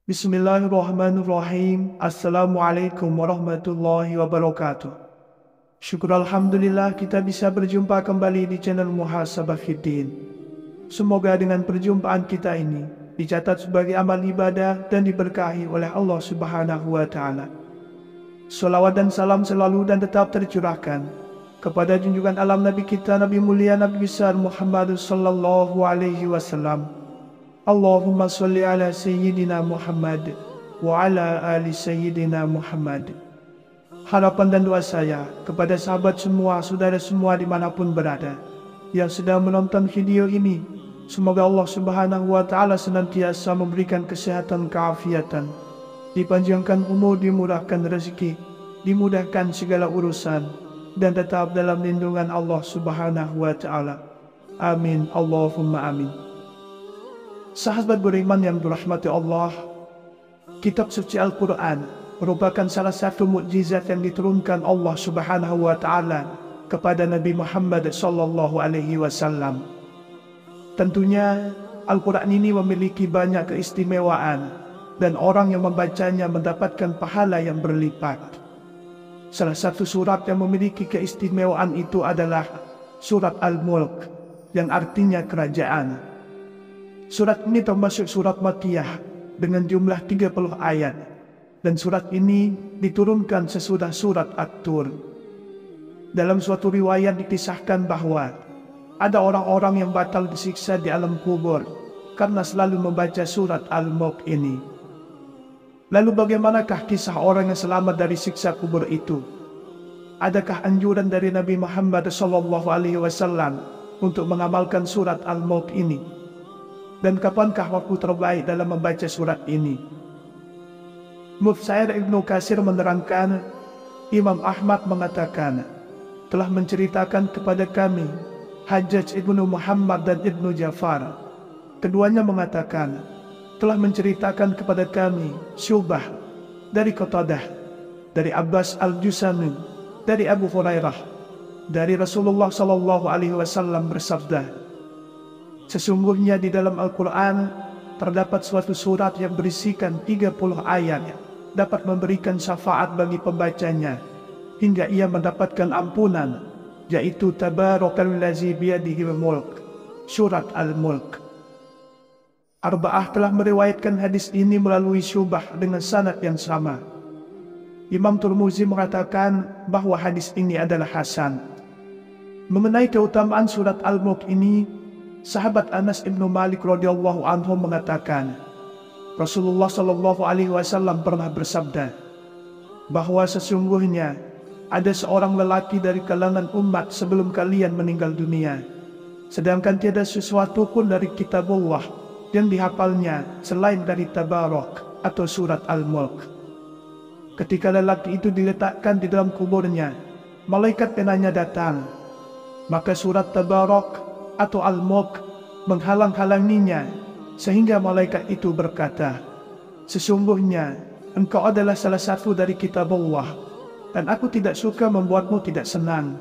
Bismillahirrahmanirrahim. Assalamualaikum warahmatullahi wabarakatuh. Syukur Alhamdulillah kita bisa berjumpa kembali di channel Muhasabah Fiddin. Semoga dengan perjumpaan kita ini dicatat sebagai amal ibadah dan diberkahi oleh Allah Subhanahu wa Ta'ala. Salawat dan salam selalu dan tetap tercurahkan kepada junjungan alam Nabi kita, Nabi mulia, Nabi besar Muhammad sallallahu alaihi wasallam. Allahumma salli ala Sayyidina Muhammad wa ala ali Sayyidina Muhammad. Harapan dan doa saya kepada sahabat semua, saudara semua dimanapun berada yang sedang menonton video ini, semoga Allah Subhanahu wa Ta'ala senantiasa memberikan kesehatan, keafiatan, dipanjangkan umur, dimurahkan rezeki, dimudahkan segala urusan, dan tetap dalam lindungan Allah Subhanahu wa Ta'ala. Amin, Allahumma amin. Sahabat beriman yang dirahmati Allah, kitab suci Al-Quran merupakan salah satu mukjizat yang diturunkan Allah Subhanahu wa Ta'ala kepada Nabi Muhammad sallallahu alaihi wasallam. Tentunya Al-Quran ini memiliki banyak keistimewaan dan orang yang membacanya mendapatkan pahala yang berlipat. Salah satu surat yang memiliki keistimewaan itu adalah surat Al-Mulk, yang artinya kerajaan. Surat ini termasuk surat Makkiyah dengan jumlah 30 ayat, dan surat ini diturunkan sesudah surat At-Tur. Dalam suatu riwayat dikisahkan bahwa ada orang-orang yang batal disiksa di alam kubur karena selalu membaca surat Al-Mulk ini. Lalu bagaimanakah kisah orang yang selamat dari siksa kubur itu? Adakah anjuran dari Nabi Muhammad SAW untuk mengamalkan surat Al-Mulk ini? Dan kapankah waktu terbaik dalam membaca surat ini? Mufsir Ibnu Katsir menerangkan, Imam Ahmad mengatakan, telah menceritakan kepada kami Hajjaj Ibnu Muhammad dan Ibnu Ja'far. Keduanya mengatakan, telah menceritakan kepada kami Syubah dari Qatadah, dari Abbas Al-Jusani, dari Abu Hurairah, dari Rasulullah SAW bersabda, sesungguhnya di dalam Al-Quran terdapat suatu surat yang berisikan 30 ayat dapat memberikan syafaat bagi pembacanya hingga ia mendapatkan ampunan, yaitu Tabarakallazi biyadihil mulk, surat Al-Mulk. Arba'ah telah meriwayatkan hadis ini melalui Syubah dengan sanad yang sama. Imam Tirmizi mengatakan bahwa hadis ini adalah hasan. Mengenai keutamaan surat Al-Mulk ini, sahabat Anas ibnu Malik radhiyallahu anhu mengatakan, Rasulullah sallallahu alaihi wasallam pernah bersabda bahwa sesungguhnya ada seorang lelaki dari kalangan umat sebelum kalian meninggal dunia, sedangkan tiada sesuatu pun dari kitabullah yang dihafalnya selain dari Tabarak atau surat Al-Mulk. Ketika lelaki itu diletakkan di dalam kuburnya, malaikat penanya datang, maka surat Tabarak atau Al-Mulk menghalang-halanginya, sehingga malaikat itu berkata, sesungguhnya engkau adalah salah satu dari kitabullah, dan aku tidak suka membuatmu tidak senang,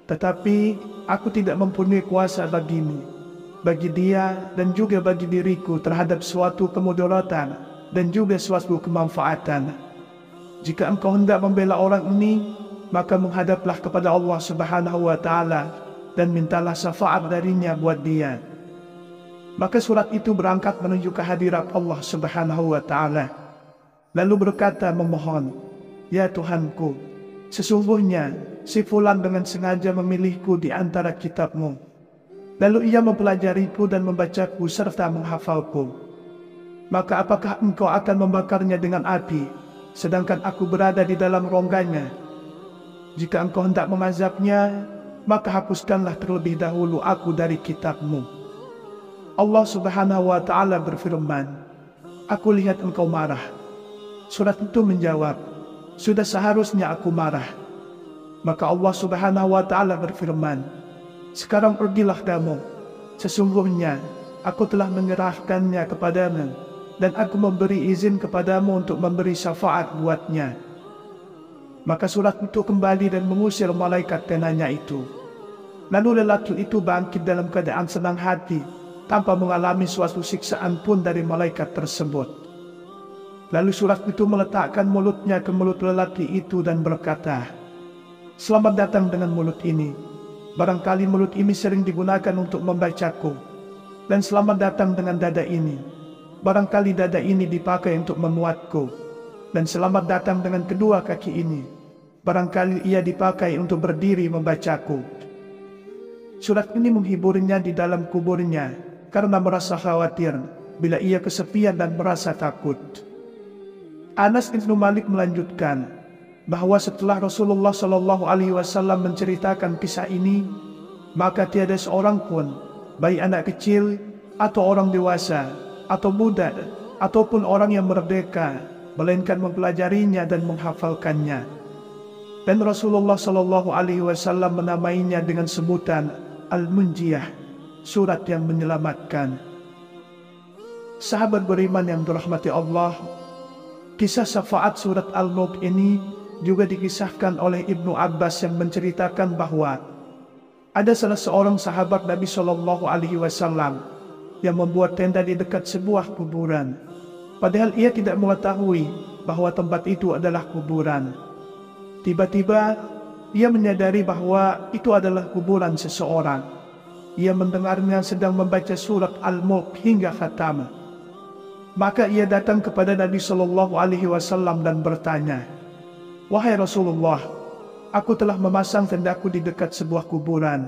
tetapi aku tidak mempunyai kuasa bagimu, bagi dia dan juga bagi diriku terhadap suatu kemudaratan dan juga suatu kemanfaatan. Jika engkau hendak membela orang ini, maka menghadaplah kepada Allah Subhanahu wa Ta'ala dan mintalah syafaat darinya buat dia. Maka surat itu berangkat menuju kehadirat Allah Subhanahu wa Ta'ala, lalu berkata memohon, ya Tuhanku, sesungguhnya si fulan dengan sengaja memilihku di antara kitabmu, lalu ia mempelajariku dan membacaku serta menghafalku. Maka apakah engkau akan membakarnya dengan api, sedangkan aku berada di dalam rongganya? Jika engkau hendak mengazabnya, maka hapuskanlah terlebih dahulu aku dari kitabmu. Allah Subhanahu wa Ta'ala berfirman, aku lihat engkau marah. Surat itu menjawab, sudah seharusnya aku marah. Maka Allah Subhanahu wa Ta'ala berfirman, Sekarang pergilah kamu. Sesungguhnya aku telah menyerahkannya kepadamu, dan aku memberi izin kepadamu untuk memberi syafaat buatnya. Maka surat itu kembali dan mengusir malaikat tenanya itu. Lalu lelaki itu bangkit dalam keadaan senang hati, tanpa mengalami suatu siksaan pun dari malaikat tersebut. Lalu surat itu meletakkan mulutnya ke mulut lelaki itu dan berkata, "Selamat datang dengan mulut ini. Barangkali mulut ini sering digunakan untuk membacaku. Dan selamat datang dengan dada ini. Barangkali dada ini dipakai untuk memuatku. Dan selamat datang dengan kedua kaki ini. Barangkali ia dipakai untuk berdiri membacaku." Surat ini menghiburnya di dalam kuburnya karena merasa khawatir bila ia kesepian dan merasa takut. Anas bin Malik melanjutkan bahwa setelah Rasulullah SAW menceritakan kisah ini, maka tiada seorang pun, baik anak kecil atau orang dewasa atau budak ataupun orang yang merdeka, melainkan mempelajarinya dan menghafalkannya. Dan Rasulullah SAW menamainya dengan sebutan Al-Munjiyah, surat yang menyelamatkan. Sahabat beriman yang dirahmati Allah, kisah syafaat surat Al-Mulk ini juga dikisahkan oleh Ibnu Abbas yang menceritakan bahwa ada salah seorang sahabat Nabi SAW yang membuat tenda di dekat sebuah kuburan. Padahal ia tidak mengetahui bahwa tempat itu adalah kuburan. Tiba-tiba ia menyadari bahwa itu adalah kuburan seseorang. Ia mendengarnya sedang membaca surat Al-Mulk hingga khatam. Maka ia datang kepada Nabi SAW dan bertanya, "Wahai Rasulullah, aku telah memasang tendaku di dekat sebuah kuburan,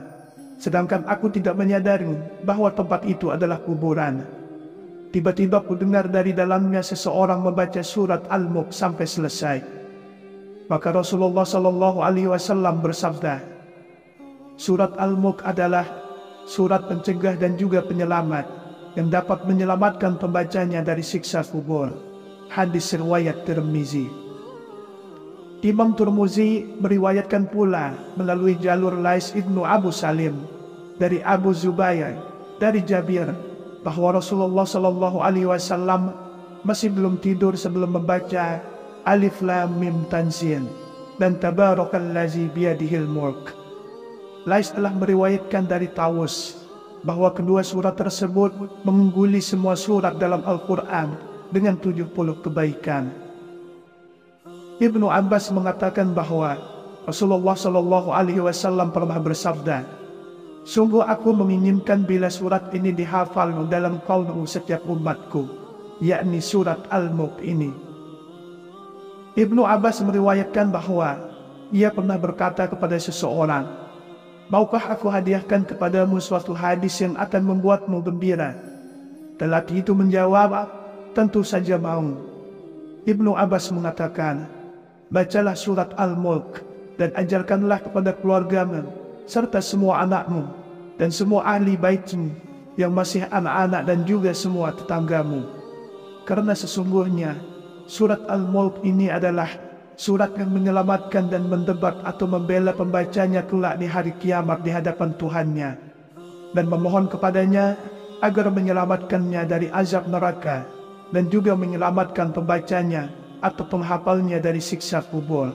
sedangkan aku tidak menyadari bahwa tempat itu adalah kuburan. Tiba-tiba ku dengar dari dalamnya seseorang membaca surat Al-Mulk sampai selesai." Maka Rasulullah SAW bersabda, "Surat Al-Mulk adalah surat pencegah dan juga penyelamat yang dapat menyelamatkan pembacanya dari siksa kubur." Hadis riwayat Tirmizi. Imam Tirmizi meriwayatkan pula melalui jalur Lais ibnu Abu Salim dari Abu Zubair dari Jabir bahwa Rasulullah SAW masih belum tidur sebelum membaca Alif Lam Mim Tanzil dan Tabarakallazi biyadihil mulk. Lais telah meriwayatkan dari Tawus bahwa kedua surat tersebut mengungguli semua surat dalam Al-Quran dengan 70 kebaikan. Ibnu Abbas mengatakan bahwa Rasulullah SAW pernah bersabda, "Sungguh aku menginginkan bila surat ini dihafal dalam qalbu setiap umatku, yakni surat Al-Mulk ini." Ibnu Abbas meriwayatkan bahwa ia pernah berkata kepada seseorang, "Maukah aku hadiahkan kepadamu suatu hadis yang akan membuatmu gembira?" Lelaki itu menjawab, "Tentu saja mau." Ibnu Abbas mengatakan, "Bacalah surat Al-Mulk dan ajarkanlah kepada keluargamu serta semua anakmu dan semua ahli baitmu yang masih anak-anak dan juga semua tetanggamu. Karena sesungguhnya surat Al-Mulk ini adalah surat yang menyelamatkan dan mendebat atau membela pembacanya kelak di hari kiamat di hadapan Tuhannya, dan memohon kepadanya agar menyelamatkannya dari azab neraka dan juga menyelamatkan pembacanya atau penghafalnya dari siksa kubur."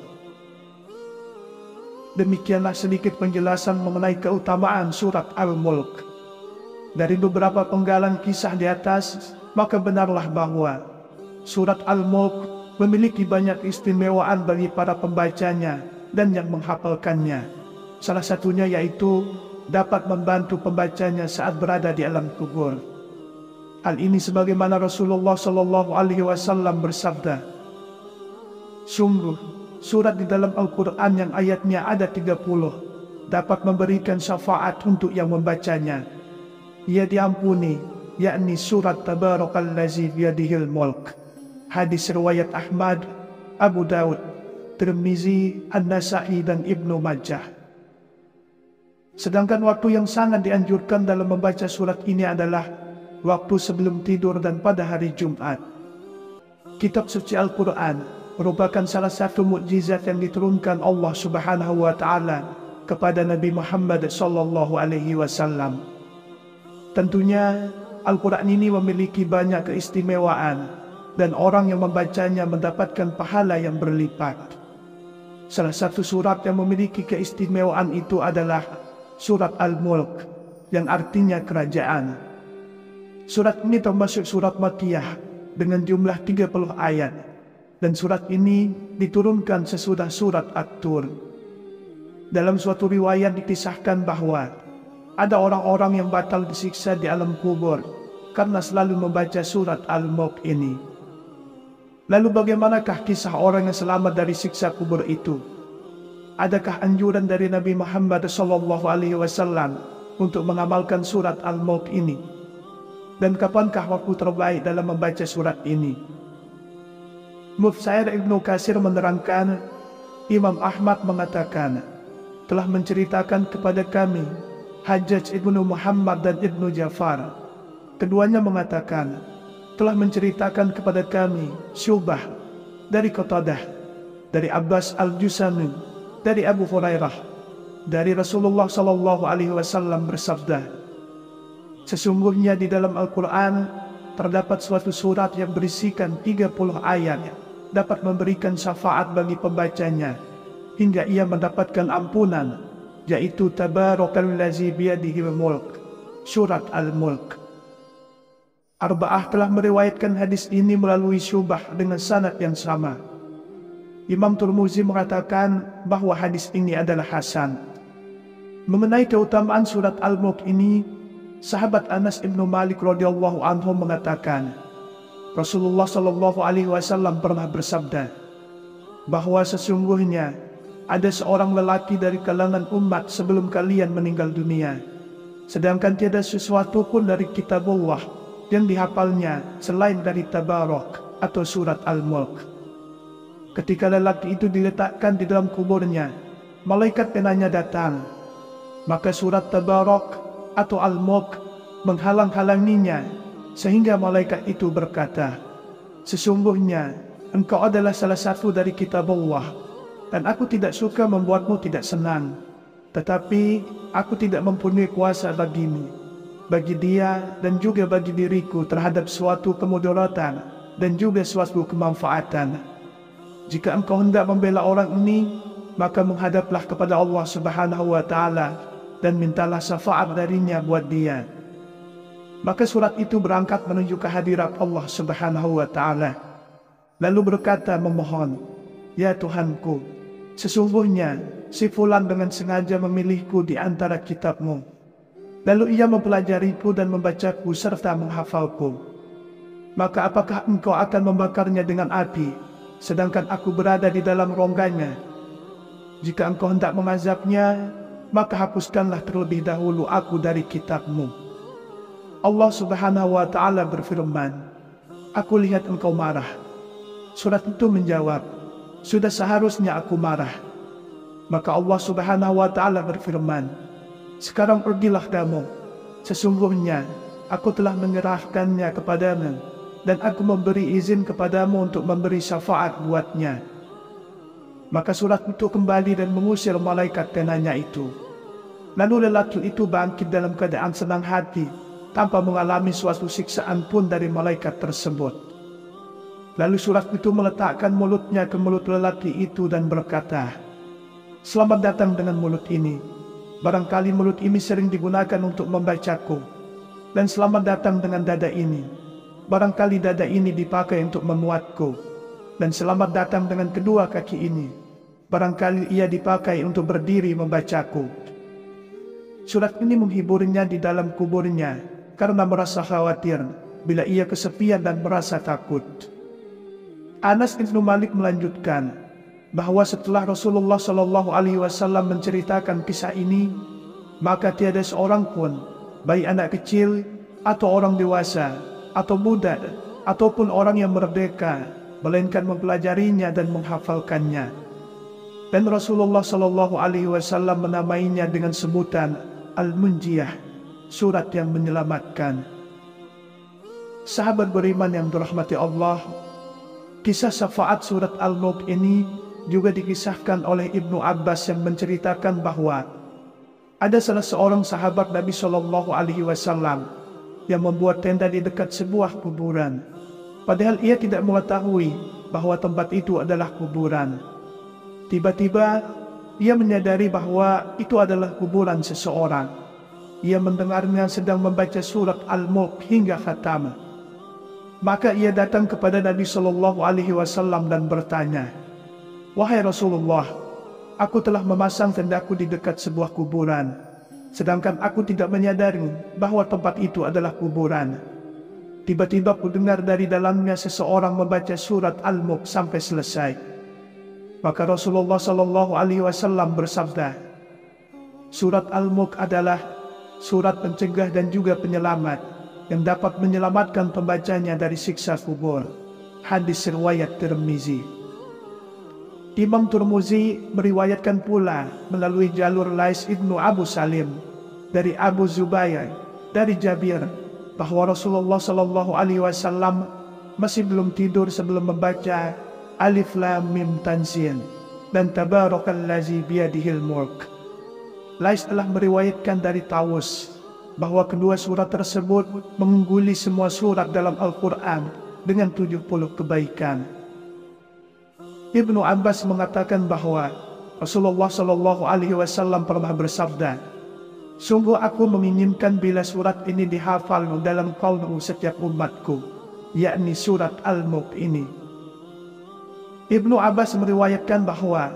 Demikianlah sedikit penjelasan mengenai keutamaan surat Al-Mulk. Dari beberapa penggalan kisah di atas, maka benarlah bahwa surat Al-Mulk memiliki banyak istimewaan bagi para pembacanya dan yang menghafalkannya. Salah satunya yaitu dapat membantu pembacanya saat berada di alam kubur. Hal ini sebagaimana Rasulullah SAW bersabda, "Sungguh, surat di dalam Al-Quran yang ayatnya ada 30 dapat memberikan syafaat untuk yang membacanya. Ia diampuni, yakni surat Tabarakallazi biyadihil mulk." Hadis riwayat Ahmad, Abu Daud, Tirmizi, An-Nasa'i dan Ibnu Majah. Sedangkan waktu yang sangat dianjurkan dalam membaca surat ini adalah waktu sebelum tidur dan pada hari Jumat. Kitab suci Al-Quran merupakan salah satu mukjizat yang diturunkan Allah Subhanahu wa Ta'ala kepada Nabi Muhammad SAW. Tentunya Al-Quran ini memiliki banyak keistimewaan dan orang yang membacanya mendapatkan pahala yang berlipat. Salah satu surat yang memiliki keistimewaan itu adalah surat Al-Mulk, yang artinya kerajaan. Surat ini termasuk surat Makkiyah dengan jumlah 30 ayat, dan surat ini diturunkan sesudah surat At-Tur. Dalam suatu riwayat dikisahkan bahwa ada orang-orang yang batal disiksa di alam kubur karena selalu membaca surat Al-Mulk ini. Lalu bagaimanakah kisah orang yang selamat dari siksa kubur itu? Adakah anjuran dari Nabi Muhammad SAW untuk mengamalkan surat Al-Mulk ini? Dan kapankah waktu terbaik dalam membaca surat ini? Mufsir Ibnu Katsir menerangkan, Imam Ahmad mengatakan, telah menceritakan kepada kami Hajjaj ibnu Muhammad dan Ibnu Ja'far. Keduanya mengatakan, telah menceritakan kepada kami Syubah dari Qatadah, dari Abbas Al-Jusani, dari Abu Hurairah, dari Rasulullah SAW bersabda, sesungguhnya di dalam Al-Quran terdapat suatu surat yang berisikan 30 ayat dapat memberikan syafaat bagi pembacanya hingga ia mendapatkan ampunan, yaitu Tabarakalladzi biyadihil mulk, surat Al-Mulk. Arba'ah telah meriwayatkan hadis ini melalui Syubah dengan sanad yang sama. Imam Tirmizi mengatakan bahwa hadis ini adalah hasan. Mengenai keutamaan surat Al-Mulk ini, sahabat Anas ibnu Malik radhiyallahu anhu mengatakan, Rasulullah SAW pernah bersabda bahwa sesungguhnya ada seorang lelaki dari kalangan umat sebelum kalian meninggal dunia, sedangkan tiada sesuatu pun dari kitabullah yang dihafalnya selain dari Tabarak atau surat Al-Mulk. Ketika lelaki itu diletakkan di dalam kuburnya, malaikat penanya datang, maka surat Tabarak atau Al-Mulk menghalang-halanginya, sehingga malaikat itu berkata, sesungguhnya engkau adalah salah satu dari kitabullah, dan aku tidak suka membuatmu tidak senang, tetapi aku tidak mempunyai kuasa bagimu, bagi dia dan juga bagi diriku terhadap suatu kemudaratan dan juga suatu kemanfaatan. Jika engkau hendak membela orang ini, maka menghadaplah kepada Allah Subhanahu wa Ta'ala dan mintalah syafaat darinya buat dia. Maka surat itu berangkat menuju kehadirat Allah Subhanahu wa Ta'ala, lalu berkata memohon, ya Tuhanku, sesungguhnya si fulan dengan sengaja memilihku di antara kitabmu. Lalu ia mempelajariku dan membacaku serta menghafalku. Maka apakah engkau akan membakarnya dengan api, sedangkan aku berada di dalam rongganya? Jika engkau hendak mengazabnya, maka hapuskanlah terlebih dahulu aku dari kitabmu. Allah Subhanahu wa Ta'ala berfirman, aku lihat engkau marah. Surat itu menjawab, sudah seharusnya aku marah. Maka Allah Subhanahu wa Ta'ala berfirman, sekarang pergilah kamu, sesungguhnya aku telah menyerahkannya kepadamu, dan aku memberi izin kepadamu untuk memberi syafaat buatnya. Maka surat itu kembali dan mengusir malaikat penanya itu. Lalu lelaki itu bangkit dalam keadaan senang hati, tanpa mengalami suatu siksaan pun dari malaikat tersebut. Lalu surat itu meletakkan mulutnya ke mulut lelaki itu dan berkata, selamat datang dengan mulut ini. Barangkali mulut ini sering digunakan untuk membacaku. Dan selamat datang dengan dada ini. Barangkali dada ini dipakai untuk memuatku. Dan selamat datang dengan kedua kaki ini. Barangkali ia dipakai untuk berdiri membacaku. Surat ini menghiburnya di dalam kuburnya karena merasa khawatir bila ia kesepian dan merasa takut. Anas bin Malik melanjutkan bahwa setelah Rasulullah SAW menceritakan kisah ini, maka tiada seorang pun, baik anak kecil atau orang dewasa atau budak ataupun orang yang merdeka, melainkan mempelajarinya dan menghafalkannya. Dan Rasulullah SAW menamainya dengan sebutan Al-Munjiyah, surat yang menyelamatkan. Sahabat beriman yang dirahmati Allah, kisah syafaat surat Al-Mulk ini juga dikisahkan oleh Ibnu Abbas yang menceritakan bahwa Ada salah seorang sahabat Nabi Shallallahu Alaihi Wasallam yang membuat tenda di dekat sebuah kuburan. Padahal ia tidak mengetahui bahwa tempat itu adalah kuburan. Tiba-tiba ia menyadari bahwa itu adalah kuburan seseorang. Ia mendengarnya sedang membaca surat Al-Mulk hingga khatam. Maka ia datang kepada Nabi Shallallahu Alaihi Wasallam dan bertanya, "Wahai Rasulullah, aku telah memasang tendaku di dekat sebuah kuburan, sedangkan aku tidak menyadari bahwa tempat itu adalah kuburan. Tiba-tiba ku dengar dari dalamnya seseorang membaca surat Al-Mulk sampai selesai." Maka Rasulullah Shallallahu Alaihi Wasallam bersabda, "Surat Al-Mulk adalah surat pencegah dan juga penyelamat yang dapat menyelamatkan pembacanya dari siksa kubur." Hadis riwayat Tirmizi. Imam Tirmizi meriwayatkan pula melalui jalur Lais ibnu Abu Salim dari Abu Zubair dari Jabir bahwa Rasulullah Shallallahu Alaihi Wasallam masih belum tidur sebelum membaca Alif Lam Mim Tanzil dan Tabarakallazi biyadihil mulk. Lais telah meriwayatkan dari Tawus bahwa kedua surat tersebut mengungguli semua surat dalam Al-Quran dengan 70 kebaikan. Ibnu Abbas mengatakan bahwa Rasulullah Shallallahu Alaihi Wasallam pernah bersabda, "Sungguh aku menginginkan bila surat ini dihafal dalam qalbu setiap umatku, yakni surat Al-Mulk ini." Ibnu Abbas meriwayatkan bahwa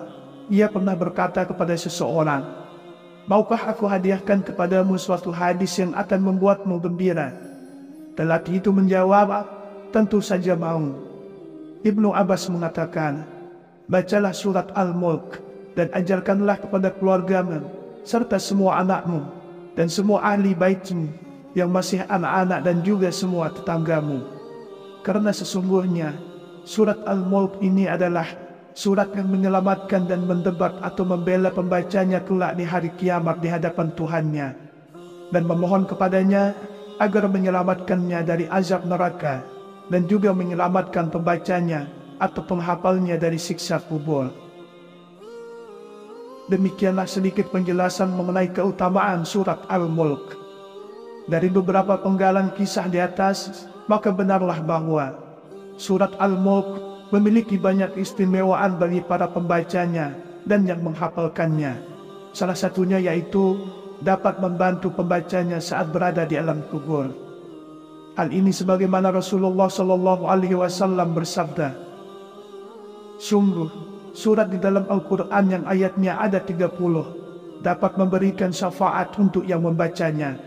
ia pernah berkata kepada seseorang, "Maukah aku hadiahkan kepadamu suatu hadis yang akan membuatmu gembira?" Lelaki itu menjawab, "Tentu saja mau." Ibnu Abbas mengatakan, "Bacalah surat Al-Mulk dan ajarkanlah kepada keluargamu serta semua anakmu dan semua ahli baitmu yang masih anak-anak dan juga semua tetanggamu. Karena sesungguhnya surat Al-Mulk ini adalah surat yang menyelamatkan dan mendebat atau membela pembacanya kelak di hari kiamat di hadapan Tuhannya, dan memohon kepadanya agar menyelamatkannya dari azab neraka dan juga menyelamatkan pembacanya atau penghafalnya dari siksa kubur." Demikianlah sedikit penjelasan mengenai keutamaan surat Al-Mulk. Dari beberapa penggalan kisah di atas, maka benarlah bahwa surat Al-Mulk memiliki banyak istimewaan bagi para pembacanya dan yang menghafalkannya. Salah satunya yaitu dapat membantu pembacanya saat berada di alam kubur. Hal ini sebagaimana Rasulullah Shallallahu Alaihi Wasallam bersabda, "Sungguh, surat di dalam Al-Quran yang ayatnya ada 30 dapat memberikan syafaat untuk yang membacanya.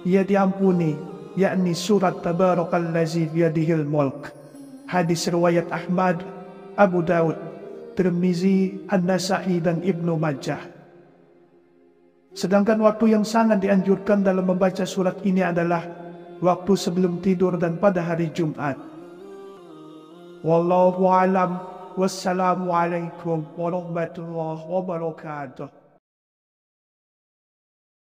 Ia diampuni, yakni surat Tabarakallazi biyadihil mulk." Hadis riwayat Ahmad, Abu Daud, Tirmizi, An-Nasa'i dan Ibnu Majah. Sedangkan waktu yang sangat dianjurkan dalam membaca surat ini adalah waktu sebelum tidur dan pada hari Jumat. Wallahu a'lam. Wassalamualaikum warahmatullahi wabarakatuh.